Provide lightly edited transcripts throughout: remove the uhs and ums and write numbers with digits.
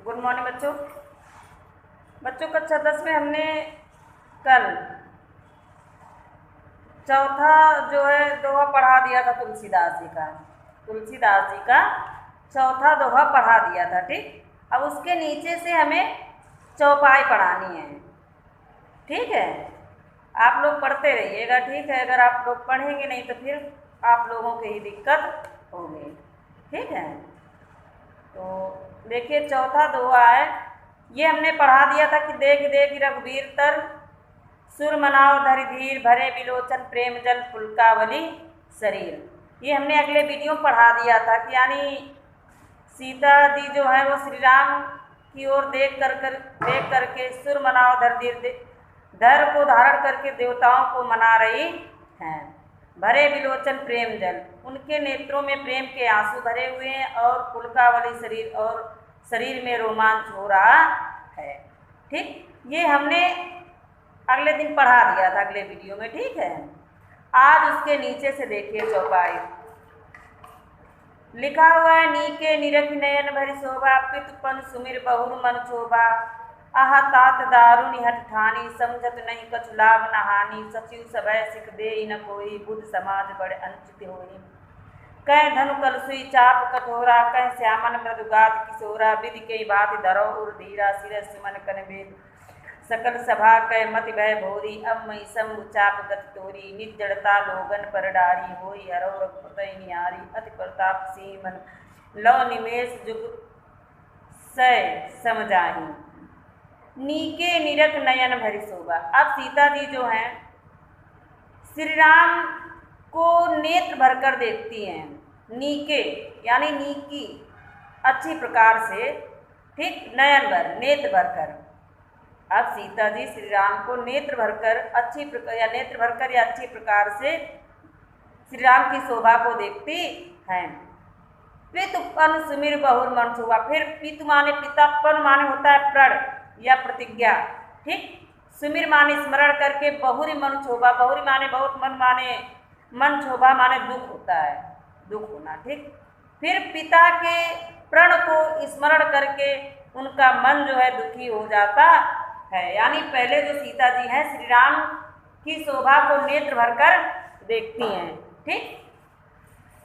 Good morning बच्चों। कक्षा 10 में हमने कल चौथा जो है दोहा पढ़ा दिया था तुलसीदास जी का चौथा दोहा पढ़ा दिया था। ठीक, अब उसके नीचे से हमें चौपाई पढ़ानी है। ठीक है, आप लोग पढ़ते रहिएगा। ठीक है, अगर आप लोग पढ़ेंगे नहीं तो फिर आप लोगों की ही दिक्कत होगी। ठीक है, तो देखिए चौथा दोहा है, ये हमने पढ़ा दिया था कि देख देख रघुबीर तर, सुर मनाओ धरि धीर, भरे बिलोचन प्रेम जल फुलकावली शरीर। ये हमने अगले वीडियो में पढ़ा दिया था कि यानी सीता जी जो है वो श्री राम की ओर देख करके सुर मनाओ धर धीर, धर को धारण करके देवताओं को मना रही हैं। भरे बिलोचन प्रेम जल, उनके नेत्रों में प्रेम के आंसू भरे हुए हैं और फुलकावली शरीर, और शरीर में रोमांच हो रहा है। ठीक, ये हमने अगले दिन पढ़ा दिया था अगले वीडियो में। ठीक है, आज उसके नीचे से देखिए चौपाई लिखा हुआ है, नीके निरख नयन भरी शोभा, पितुपन सुमिर बहुर मन शोभा, आह तात दारुनि हठ ठानी, समझत नहीं कछु लाभ न हानि, सचिव सभय सिख दे न कोई, बुद्ध समाज बड़े अनुचित होई। कह धनु कलसुई चाप कठोरा, कह श्यामन मृदुगात किशोरा, विधि के बात धरो उर धीरा, सिर सुमन कन वेद सकल सभा कह मति भय भोरी, अब मई शंभु चाप गति तोरी, निज जड़ता लोगन पर डारी, होई हरो रघुपति निहारी, अति प्रताप सिंह मन लौ निमेष जुग सै समझाही, नीके निरख नयन भरी शोभा। अब सीता जी जो हैं श्री राम को नेत्र भरकर देखती हैं, नीके यानी नीकी अच्छी प्रकार से, ठीक, नयन भर नेत्र भरकर। अब सीता जी श्री राम को नेत्र भरकर अच्छी प्रकार से श्री राम की शोभा को देखती हैं। पितुपन सुमिर बहुर मन शोभा, फिर पितु माने पिता, पन माने होता है प्रण या प्रतिज्ञा। ठीक, सुमिर माने स्मरण करके, बहुरी मन शोभा, बहुरी माने बहुत, मन शोभा माने दुख होता है, दुख होना। ठीक, फिर पिता के प्रण को स्मरण करके उनका मन जो है दुखी हो जाता है। यानी पहले जो सीता जी हैं श्री राम की शोभा को नेत्र भरकर देखती हैं। ठीक,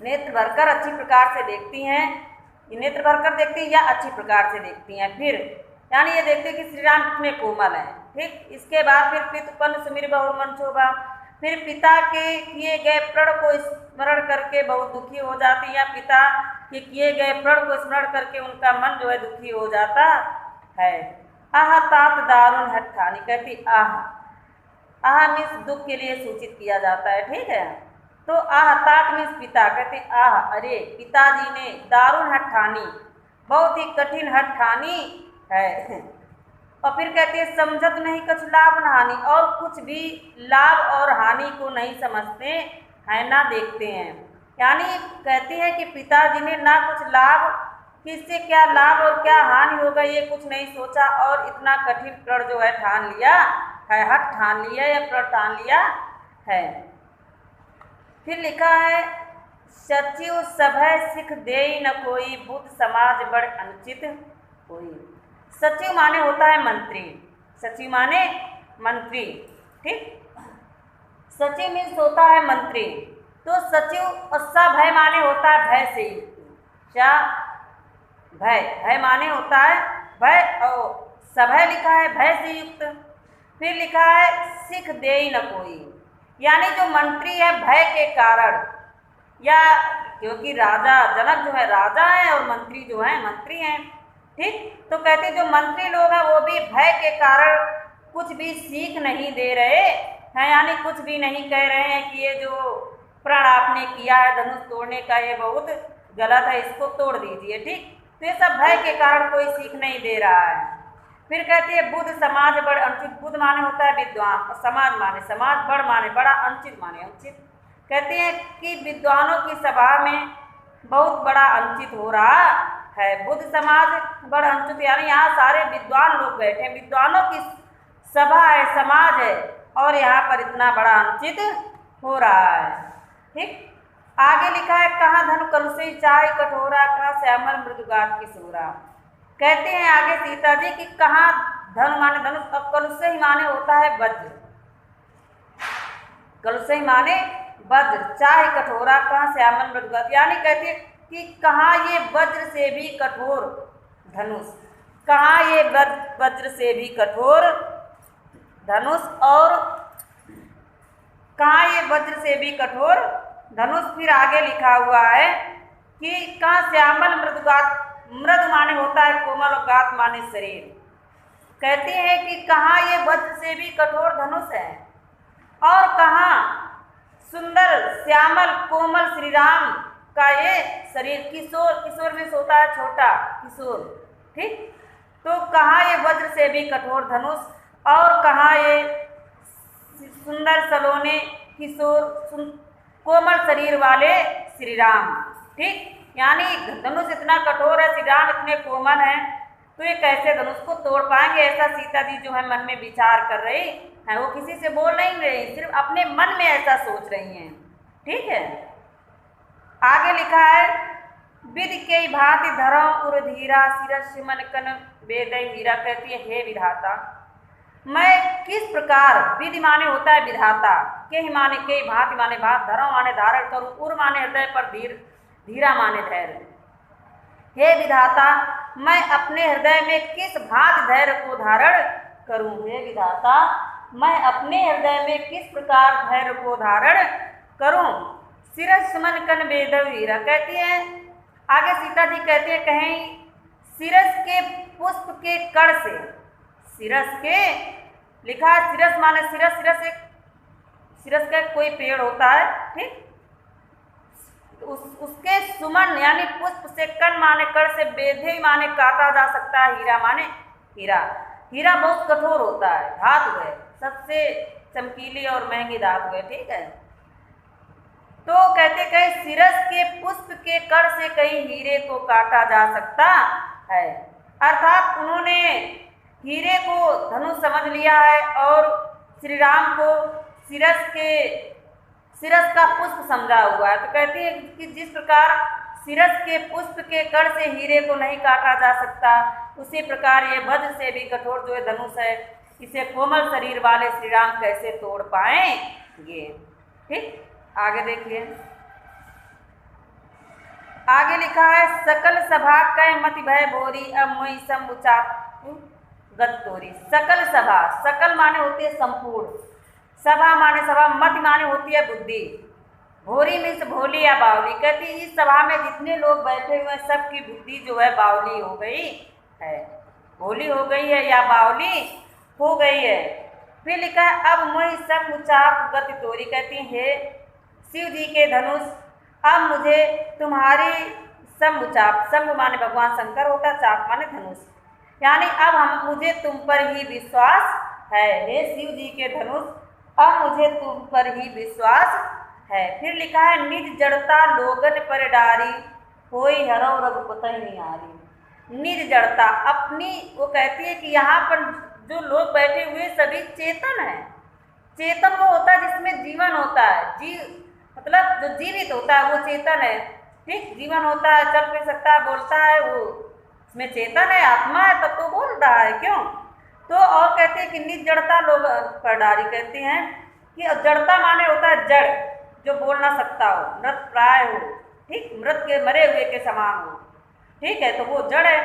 नेत्र भरकर अच्छी प्रकार से देखती हैं, नेत्र भरकर देखती हैं या अच्छी प्रकार से देखती हैं। फिर यानी ये देखते हैं कि श्री राम कितने कोमल हैं। ठीक, इसके बाद फिर पितुपन सुमिर बहुर मन शोभा, फिर पिता के किए गए प्रण को स्मरण करके बहुत दुखी हो जाती है, या पिता के किए गए प्रण को स्मरण करके उनका मन जो है दुखी हो जाता है। आह तात दारुण हठ ठानी, कहती आह मीन्स दुख के लिए सूचित किया जाता है। ठीक है, तो आह तात मीन्स पिता, कहते आह अरे पिताजी ने दारुण हठ ठानी, बहुत ही कठिन हठ ठानी है। और फिर कहती है समझत नहीं कछु लाभ न हानि, और कुछ भी लाभ और हानि को नहीं समझते हैं, ना देखते हैं। यानी कहती है कि पिताजी ने ना कुछ लाभ, किससे क्या लाभ और क्या हानि होगा ये कुछ नहीं सोचा, और इतना कठिन प्रण जो है ठान लिया है, हठ ठान लिया या प्रण ठान लिया है। फिर लिखा है, सचिव सभय सिख देई न कोई, बुद्ध समाज बड़ अनुचित होई। सचिव माने होता है मंत्री, सचिव माने मंत्री। ठीक, सचिव मीन्स होता है मंत्री, तो सचिव और सभय माने होता है भय से युक्त। क्या भय माने होता है भय, और सभय लिखा है भय से युक्त। फिर लिखा है सिख देई न कोई, यानी जो मंत्री है भय के कारण, या क्योंकि राजा जनक जो है राजा है और मंत्री जो है मंत्री हैं। ठीक, तो कहते जो मंत्री लोग हैं वो भी भय के कारण कुछ भी सीख नहीं दे रहे हैं, यानी कुछ भी नहीं कह रहे हैं कि ये जो प्रण आपने किया है धनुष तोड़ने का ये बहुत गलत है, इसको तोड़ दीजिए। ठीक, तो ये सब भय के कारण कोई सीख नहीं दे रहा है। फिर कहती है बुद्ध समाज बड़ अनुचित, बुद्ध माने होता है विद्वान, और समाज माने समाज, बड़ माने बड़ा, अनुचित माने अनुचित। कहते हैं कि विद्वानों की सभा में बहुत बड़ा अनुचित हो रहा है, बुद्ध समाज बड़ अनुचित, यानी यहाँ सारे विद्वान लोग बैठे हैं, विद्वानों की सभा है, समाज है, और यहाँ पर इतना बड़ा अनुचित हो रहा है। ठीक, आगे लिखा है, कहाँ धनु कलुषी चाय कठोरा, कहाँ श्यामल मृदुगात किशोरा। कहते हैं आगे सीता जी कि कहाँ धनु माने धनुष, अब कलुष ही माने होता है वज्र, कलुष ही माने वज्र, चाहे कठोरा कहाँ श्यामल मृदुगत, यानी कहते हैं कि कहाँ ये वज्र से भी कठोर धनुष, कहाँ ये वज्र से भी कठोर धनुष, और कहाँ ये वज्र से भी कठोर धनुष। फिर आगे लिखा हुआ है कि कहाँ श्यामल मृदुगात, मृद माने होता है कोमल और गात माने शरीर। कहते हैं कि कहाँ ये वज्र से भी कठोर धनुष है, और कहाँ सुंदर श्यामल कोमल श्री राम का ये शरीर, किशोर, किशोर में होता है छोटा किशोर, ठीक। तो कहाँ ये वज्र से भी कठोर धनुष, और कहाँ ये सुंदर सलोने किशोर कोमल शरीर वाले श्री राम, ठीक। यानी धनुष इतना कठोर है, श्री राम इतने कोमल हैं, तो ये कैसे धनुष को तोड़ पाएंगे, ऐसा सीता जी जो है मन में विचार कर रही हैं। वो किसी से बोल नहीं रही, सिर्फ अपने मन में ऐसा सोच रही हैं, ठीक है। आगे लिखा है विधि के भांति धरो उर धीरा, शिरस मन कन वेद हीरा। कहती है हे विधाता, मैं किस प्रकार, विधि माने होता है विधाता, के माने के, भांति माने भात, धरो माने धारण करूं, उर माने हृदय पर, धीरा माने धैर्य। हे विधाता, मैं अपने हृदय में किस भांति धैर्य को धारण करूं, हे विधाता, मैं अपने हृदय में किस प्रकार धैर्य को धारण करूं। शिरस मन कन वेद हीरा। कहती है आगे सीता जी कहती है कहीं शिरस के पुष्प के कण से, शिरस के लिखा है, शिरस माने शिरस, शिरस एक, शिरस का कोई पेड़ होता है, ठीक। उसके सुमन यानी पुष्प से, कण माने कण से, बेधे माने काटा जा सकता है, हीरा माने हीरा। हीरा बहुत कठोर होता है, धातु है, सबसे चमकीली और महंगी धातु है, ठीक है। तो कहते कहीं शिरस के पुष्प के कण से कहीं हीरे को काटा जा सकता है, अर्थात उन्होंने हीरे को धनुष समझ लिया है और श्री राम को शिरस का पुष्प समझा हुआ है। तो कहती है कि जिस प्रकार शिरस के पुष्प के कण से हीरे को नहीं काटा जा सकता, उसी प्रकार ये वज्र से भी कठोर जो धनुष है, इसे कोमल शरीर वाले श्री राम कैसे तोड़ पाएंगे, ठीक। आगे देखिए, आगे लिखा है सकल सभा कै मति भय बोरी, अब मोई समुचा गत तोरी। सकल सभा, सकल माने होती है संपूर्ण, सभा माने सभा, मति माने होती है बुद्धि, भोरी मीन्स भोली या बावली। कहती है इस सभा में जितने लोग बैठे हुए हैं सबकी बुद्धि जो है बावली हो गई है, भोली हो गई है या बावली हो गई है। फिर लिखा है अब मोई समुचाप गति तोरी। कहती है शिव जी के धनुष, अब मुझे तुम्हारी समुचाप, शंभु माने भगवान शंकर होता है, चाप माने धनुष, यानी अब मुझे तुम पर ही विश्वास है, हे शिव जी के धनुष, अब मुझे तुम पर ही विश्वास है। फिर लिखा है निज जड़ता लोगन पर डारी, कोई हरो रघुपति निहारी। निज जड़ता अपनी, वो कहती है कि यहाँ पर जो लोग बैठे हुए सभी चेतन है। चेतन वो होता है जिसमें जीवन होता है, मतलब जो जीवित होता है वो चेतन है, ठीक। जीवन होता है, चल फिर सकता है, बोलता है, वो इसमें चेतन है, आत्मा है, तब तो बोल रहा है, क्यों। तो और कहते हैं कि निज जड़ता लोग पर डारी। कहते हैं कि जड़ता माने होता है जड़, जो बोल ना सकता हो, मृत प्राय हो, ठीक, मृत के मरे हुए के समान हो, ठीक है, तो वो जड़ है।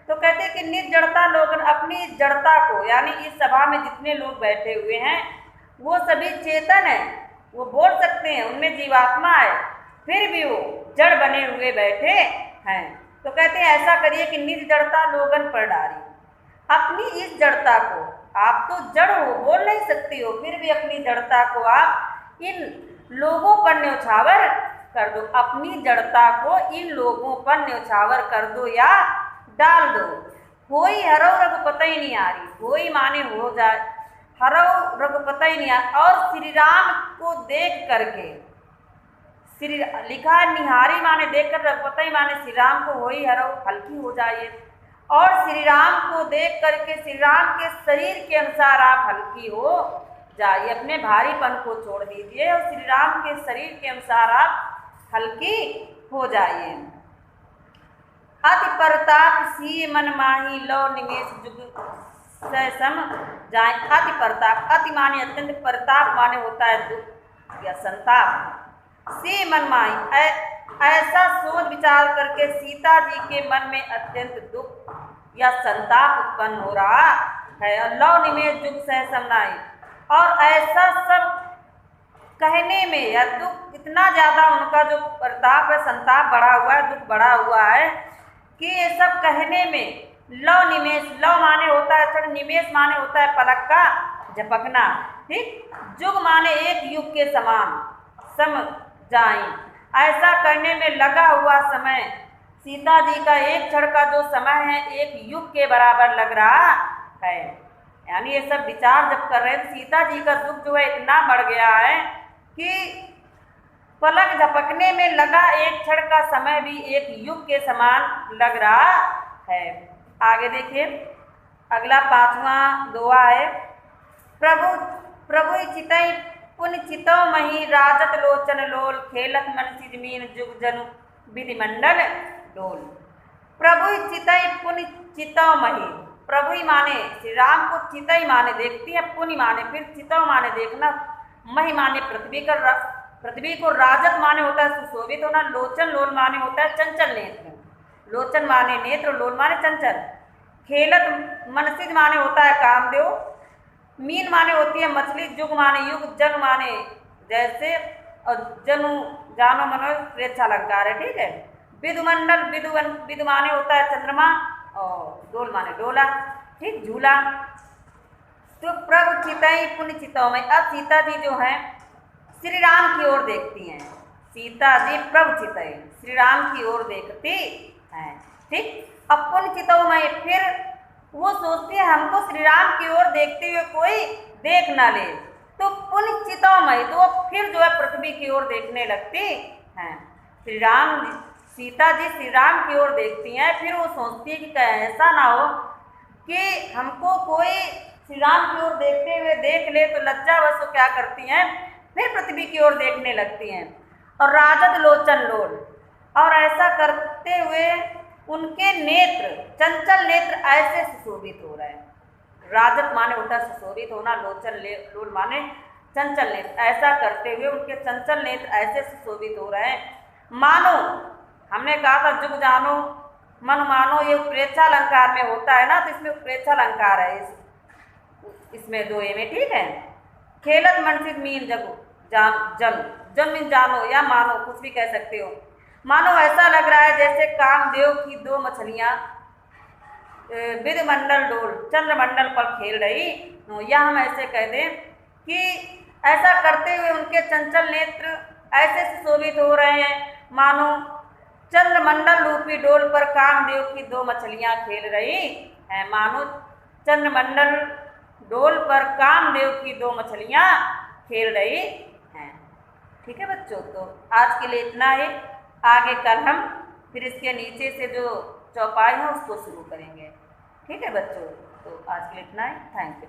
तो कहते हैं कि निज जड़ता लोग, अपनी जड़ता को, यानी इस सभा में जितने लोग बैठे हुए हैं वो सभी चेतन है, वो बोल सकते हैं, उनमें जीवात्मा है, फिर भी वो जड़ बने हुए बैठे हैं। तो कहते हैं ऐसा करिए कि निज जड़ता लोगन पर डारी, अपनी इस जड़ता को, आप तो जड़ हो, बोल नहीं सकती हो, फिर भी अपनी जड़ता को आप इन लोगों पर न्यौछावर कर दो, अपनी जड़ता को इन लोगों पर न्यौछावर कर दो या डाल दो। कोई हरो रघुपति नहीं आ रही, कोई माने हो जाए, हरो रघुपति नहीं आ, और श्री राम को देख करके, श्री लिखा है निहारी माने देखकर, रघुपति माने श्री राम को, होई हरो हल्की हो जाइए, और श्री राम को देख करके श्री राम के शरीर के अनुसार आप हल्की हो जाइए, अपने भारीपन को छोड़ दीजिए और श्री राम के शरीर के अनुसार आप हल्की हो जाइए। अति प्रताप सी मन माही लो निमेष जुग सह सम जाए। अति प्रताप, अति माने अत्यंत, प्रताप माने होता है दुख या संताप। सी मन माही ऐसा सोच विचार करके सीता जी के मन में अत्यंत दुख या संताप उत्पन्न हो रहा है। लौ निमेष जुग सह समनाई, और ऐसा सब कहने में या दुख इतना ज्यादा उनका जो प्रताप है, संताप बढ़ा हुआ है, दुख बढ़ा हुआ है कि ये सब कहने में लौ निमेष, लौ माने होता है क्षण, निमेष माने होता है पलक का झपकना, ठीक। जुग माने एक युग के समान, सम जाई, ऐसा करने में लगा हुआ समय। सीता जी का एक क्षण का जो समय है एक युग के बराबर लग रहा है। यानी ये सब विचार जब कर रहे हैं तो सीता जी का दुख जो है इतना बढ़ गया है कि पलक झपकने में लगा एक क्षण का समय भी एक युग के समान लग रहा है। आगे देखिए, अगला 5वां दोहा है। प्रभु चितई पुन चितौ मही राजत लोचन लोल, खेलत मनसी जमीन जुग जनु विधि मंडल डोल। प्रभु चितई पुन चितौ मही, प्रभु ही माने श्री राम को, चितई माने देखती है, पुनि माने फिर, चितौ माने देखना, मही माने पृथ्वी को, राजत माने होता है सुशोभित होना, लोचन लोल माने होता है चंचल नेत्र, लोचन माने नेत्र, लोल माने चंचल। खेलत मनसिज माने होता है कामदेव, मीन माने होती है मछली, जुग माने युग, जन माने जैसे, और जनु जानो मनो प्रेक्षा अलंकार है, ठीक है। विधुमंडल, विधु माने होता है चंद्रमा, और डोल माने डोला, ठीक, झूला। तो प्रभु चितई पुण्य चितौमय, अब सीता जी जो है श्री राम की ओर देखती हैं। सीता जी प्रभु चितई श्री राम की ओर देखती हैं, ठीक। अब पुण्य चितौमय, फिर वो सोचती है हमको श्री राम की ओर देखते हुए कोई देख ना ले, तो पुण्य चितौमय, तो फिर जो है पृथ्वी की ओर देखने लगती हैं। श्री राम, सीता जी श्री राम की ओर देखती हैं, फिर वो सोचती है कि ऐसा ना हो कि हमको कोई श्री राम की ओर देखते हुए देख ले, तो लज्जावश वो क्या करती हैं, फिर पृथ्वी की ओर देखने लगती हैं। और राजद लोचन लोल, और ऐसा करते हुए उनके नेत्र, चंचल नेत्र ऐसे सुशोभित हो रहे हैं। राजत माने होता है सुशोभित होना, लोचन लोल माने चंचल नेत्र, ऐसा करते हुए उनके चंचल नेत्र ऐसे सुशोभित हो रहे हैं मानो, हमने कहा था जुग जानो मन मानो, ये प्रेक्षा अलंकार में होता है ना, तो इसमें प्रेक्षा अलंकार है इसमें दोहे में, ठीक है। खेलत मनसित मीन जगो जन मीन जानो या मानो, कुछ भी कह सकते हो। मानो ऐसा लग रहा है जैसे कामदेव की दो मछलियां विधमंडल डोल, चंद्रमंडल पर खेल रही, या हम ऐसे कह दें कि ऐसा करते हुए उनके चंचल नेत्र ऐसे सुशोभित हो रहे हैं मानो चंद्रमंडल रूपी डोल पर कामदेव की दो मछलियां खेल रही हैं। मानो चंद्रमंडल डोल पर कामदेव की दो मछलियां खेल रही हैं। ठीक है बच्चों, तो आज के लिए इतना ही। आगे कल हम फिर इसके नीचे से जो चौपाई है उसको शुरू करेंगे। ठीक है बच्चों, तो आज के लिए इतना ही। Thank you.